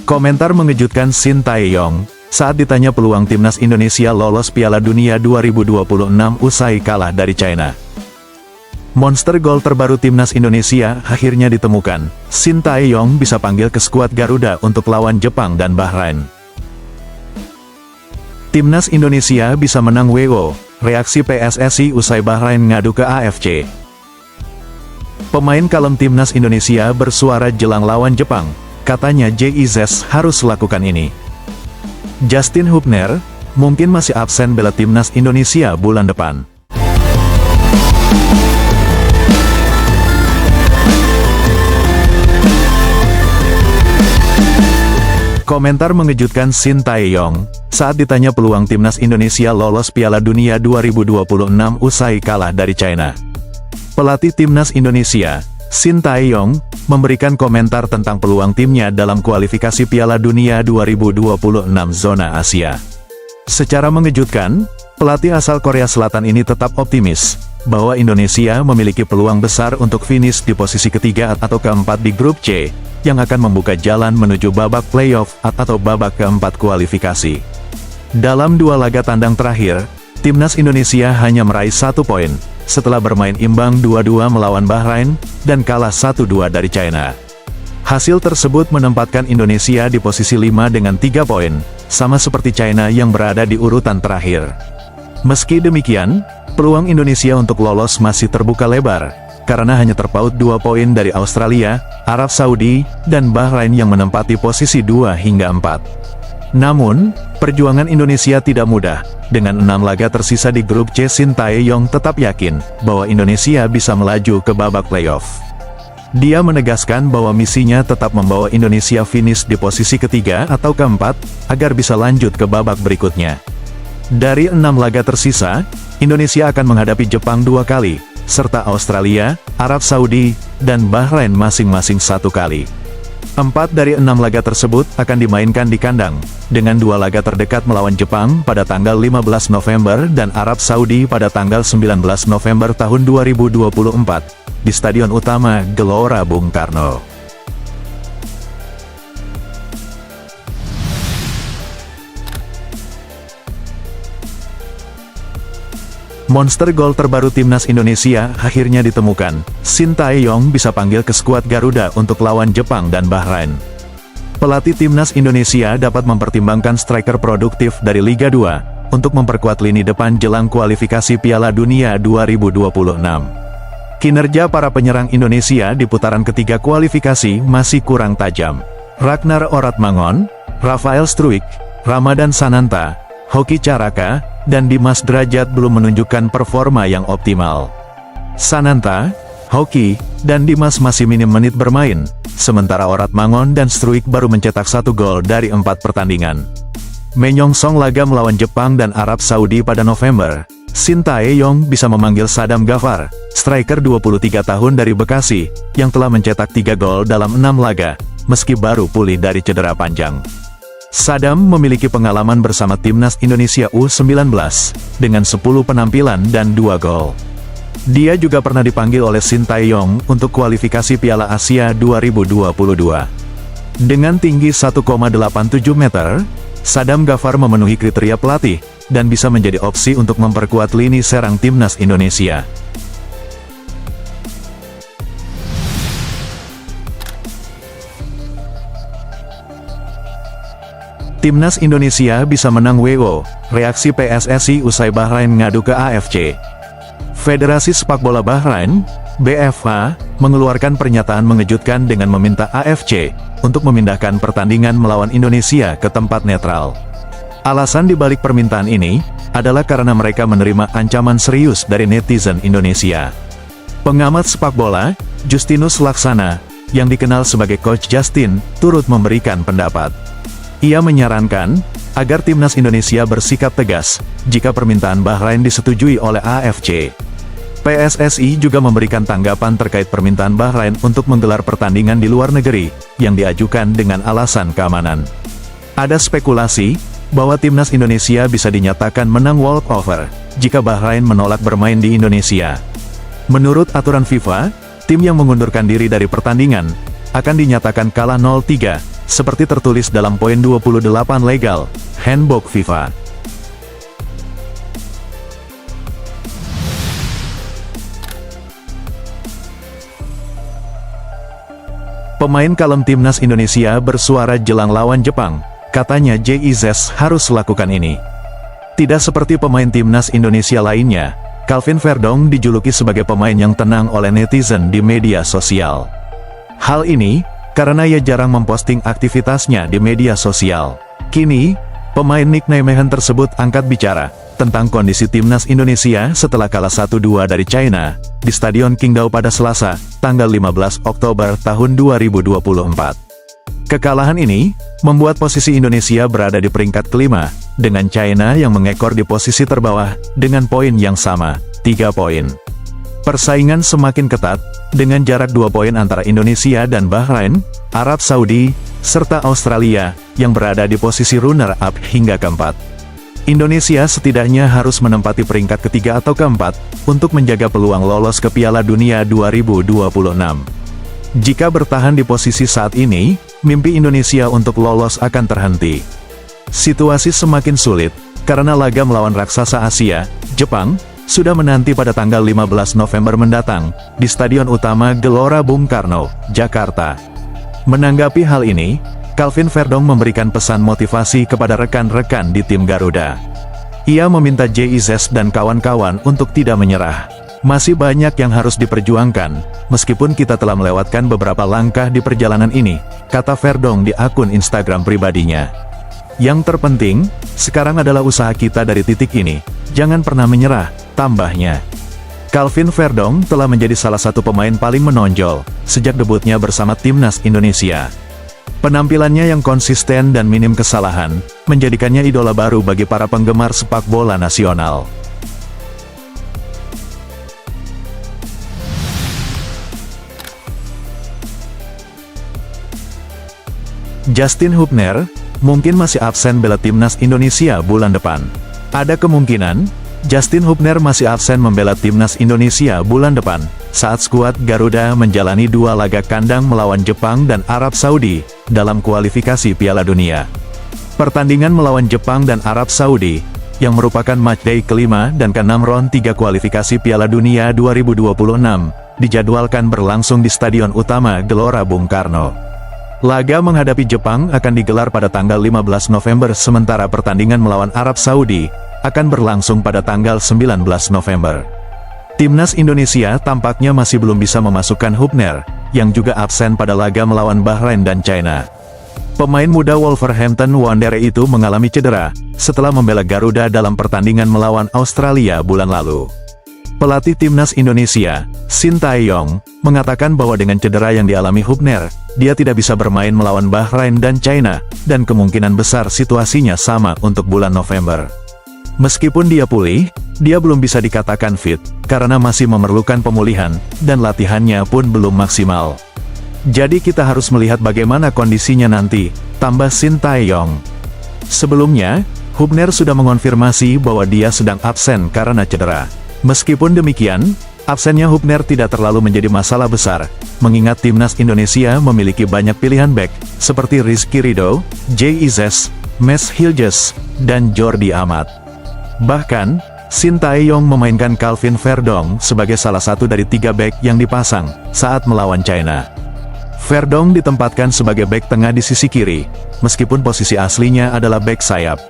Komentar mengejutkan Shin Tae-yong saat ditanya peluang timnas Indonesia lolos Piala Dunia 2026 usai kalah dari China. Monster gol terbaru timnas Indonesia akhirnya ditemukan. Shin Tae-yong bisa panggil ke skuad Garuda untuk lawan Jepang dan Bahrain. Timnas Indonesia bisa menang WO, reaksi PSSI usai Bahrain ngadu ke AFC. Pemain kalem timnas Indonesia bersuara jelang lawan Jepang, katanya JIZ harus lakukan ini. Justin Hubner, mungkin masih absen bela timnas Indonesia bulan depan. Komentar mengejutkan Shin Tae-yong saat ditanya peluang timnas Indonesia lolos Piala Dunia 2026 usai kalah dari China. Pelatih timnas Indonesia, Shin Tae-yong, memberikan komentar tentang peluang timnya dalam kualifikasi Piala Dunia 2026 zona Asia. Secara mengejutkan, pelatih asal Korea Selatan ini tetap optimis bahwa Indonesia memiliki peluang besar untuk finish di posisi ketiga atau keempat di grup C, yang akan membuka jalan menuju babak playoff atau babak keempat kualifikasi. Dalam dua laga tandang terakhir, timnas Indonesia hanya meraih 1 poin, setelah bermain imbang 2-2 melawan Bahrain, dan kalah 1-2 dari China. Hasil tersebut menempatkan Indonesia di posisi 5 dengan 3 poin, sama seperti China yang berada di urutan terakhir. Meski demikian, peluang Indonesia untuk lolos masih terbuka lebar, karena hanya terpaut 2 poin dari Australia, Arab Saudi, dan Bahrain yang menempati posisi 2 hingga 4. Namun, perjuangan Indonesia tidak mudah. Dengan 6 laga tersisa di grup C, Shin Tae-yong tetap yakin bahwa Indonesia bisa melaju ke babak playoff. Dia menegaskan bahwa misinya tetap membawa Indonesia finish di posisi ketiga atau keempat, agar bisa lanjut ke babak berikutnya. Dari 6 laga tersisa, Indonesia akan menghadapi Jepang 2 kali, serta Australia, Arab Saudi, dan Bahrain masing-masing 1 kali. 4 dari 6 laga tersebut akan dimainkan di kandang, dengan 2 laga terdekat melawan Jepang pada tanggal 15 November dan Arab Saudi pada tanggal 19 November tahun 2024, di Stadion Utama Gelora Bung Karno. Monster gol terbaru timnas Indonesia akhirnya ditemukan. Shin Tae-yong bisa panggil ke skuad Garuda untuk lawan Jepang dan Bahrain. Pelatih timnas Indonesia dapat mempertimbangkan striker produktif dari Liga 2 untuk memperkuat lini depan jelang kualifikasi Piala Dunia 2026. Kinerja para penyerang Indonesia di putaran ketiga kualifikasi masih kurang tajam. Ragnar Oratmangun, Rafael Struijk, Ramadan Sananta, Hoki Caraka, dan Dimas Derajat belum menunjukkan performa yang optimal. Sananta, Hoki, dan Dimas masih minim menit bermain, sementara Oratmangun dan Struijk baru mencetak 1 gol dari 4 pertandingan. Menyongsong laga melawan Jepang dan Arab Saudi pada November, Shin Tae-yong bisa memanggil Sadam Ghaffar, striker 23 tahun dari Bekasi, yang telah mencetak 3 gol dalam 6 laga, meski baru pulih dari cedera panjang. Sadam memiliki pengalaman bersama timnas Indonesia U19, dengan 10 penampilan dan 2 gol. Dia juga pernah dipanggil oleh Shin Tae-yong untuk kualifikasi Piala Asia 2022. Dengan tinggi 1,87 meter, Sadam Ghaffar memenuhi kriteria pelatih, dan bisa menjadi opsi untuk memperkuat lini serang timnas Indonesia. Timnas Indonesia bisa menang WO, reaksi PSSI usai Bahrain ngadu ke AFC. Federasi Sepak Bola Bahrain, BFA, mengeluarkan pernyataan mengejutkan dengan meminta AFC untuk memindahkan pertandingan melawan Indonesia ke tempat netral. Alasan dibalik permintaan ini adalah karena mereka menerima ancaman serius dari netizen Indonesia. Pengamat sepak bola, Justinus Laksana, yang dikenal sebagai Coach Justin, turut memberikan pendapat. Ia menyarankan agar timnas Indonesia bersikap tegas jika permintaan Bahrain disetujui oleh AFC. PSSI juga memberikan tanggapan terkait permintaan Bahrain untuk menggelar pertandingan di luar negeri yang diajukan dengan alasan keamanan. Ada spekulasi bahwa timnas Indonesia bisa dinyatakan menang walkover jika Bahrain menolak bermain di Indonesia. Menurut aturan FIFA, tim yang mengundurkan diri dari pertandingan akan dinyatakan kalah 0-3 seperti tertulis dalam poin 28 legal, Handbook FIFA. Pemain kalem timnas Indonesia bersuara jelang lawan Jepang, katanya JIZ harus lakukan ini. Tidak seperti pemain timnas Indonesia lainnya, Calvin Verdong dijuluki sebagai pemain yang tenang oleh netizen di media sosial. Hal ini, karena ia jarang memposting aktivitasnya di media sosial. Kini, pemain nickname tersebut angkat bicara tentang kondisi timnas Indonesia setelah kalah 1-2 dari China, di Stadion Qingdao pada Selasa, tanggal 15 Oktober tahun 2024. Kekalahan ini, membuat posisi Indonesia berada di peringkat kelima, dengan China yang mengekor di posisi terbawah, dengan poin yang sama, 3 poin. Persaingan semakin ketat, dengan jarak 2 poin antara Indonesia dan Bahrain, Arab Saudi, serta Australia, yang berada di posisi runner-up hingga keempat. Indonesia setidaknya harus menempati peringkat ketiga atau keempat, untuk menjaga peluang lolos ke Piala Dunia 2026. Jika bertahan di posisi saat ini, mimpi Indonesia untuk lolos akan terhenti. Situasi semakin sulit, karena laga melawan raksasa Asia, Jepang, sudah menanti pada tanggal 15 November mendatang, di Stadion Utama Gelora Bung Karno, Jakarta. Menanggapi hal ini, Calvin Verdong memberikan pesan motivasi kepada rekan-rekan di tim Garuda. Ia meminta JIZ dan kawan-kawan untuk tidak menyerah. Masih banyak yang harus diperjuangkan, meskipun kita telah melewatkan beberapa langkah di perjalanan ini, kata Verdong di akun Instagram pribadinya. Yang terpenting, sekarang adalah usaha kita dari titik ini, jangan pernah menyerah, tambahnya. Calvin Verdong telah menjadi salah satu pemain paling menonjol, sejak debutnya bersama timnas Indonesia. Penampilannya yang konsisten dan minim kesalahan, menjadikannya idola baru bagi para penggemar sepak bola nasional. Justin Hubner, mungkin masih absen bela timnas Indonesia bulan depan. Ada kemungkinan, Justin Hubner masih absen membela timnas Indonesia bulan depan, saat skuad Garuda menjalani 2 laga kandang melawan Jepang dan Arab Saudi, dalam kualifikasi Piala Dunia. Pertandingan melawan Jepang dan Arab Saudi, yang merupakan matchday kelima dan ke-6 round 3 kualifikasi Piala Dunia 2026, dijadwalkan berlangsung di Stadion Utama Gelora Bung Karno. Laga menghadapi Jepang akan digelar pada tanggal 15 November sementara pertandingan melawan Arab Saudi, akan berlangsung pada tanggal 19 November. Timnas Indonesia tampaknya masih belum bisa memasukkan Hubner, yang juga absen pada laga melawan Bahrain dan China. Pemain muda Wolverhampton Wanderers itu mengalami cedera, setelah membela Garuda dalam pertandingan melawan Australia bulan lalu. Pelatih Timnas Indonesia, Shin Tae-yong, mengatakan bahwa dengan cedera yang dialami Hubner, dia tidak bisa bermain melawan Bahrain dan China, dan kemungkinan besar situasinya sama untuk bulan November. Meskipun dia pulih, dia belum bisa dikatakan fit, karena masih memerlukan pemulihan, dan latihannya pun belum maksimal. Jadi kita harus melihat bagaimana kondisinya nanti, tambah Shin Tae-yong. Sebelumnya, Hubner sudah mengonfirmasi bahwa dia sedang absen karena cedera. Meskipun demikian, absennya Hubner tidak terlalu menjadi masalah besar, mengingat timnas Indonesia memiliki banyak pilihan bek, seperti Rizky Ridho, JIZ, Mes Hilges, dan Jordi Amat. Bahkan, Shin Tae-yong memainkan Calvin Verdong sebagai salah satu dari 3 bek yang dipasang saat melawan China. Verdong ditempatkan sebagai bek tengah di sisi kiri, meskipun posisi aslinya adalah bek sayap.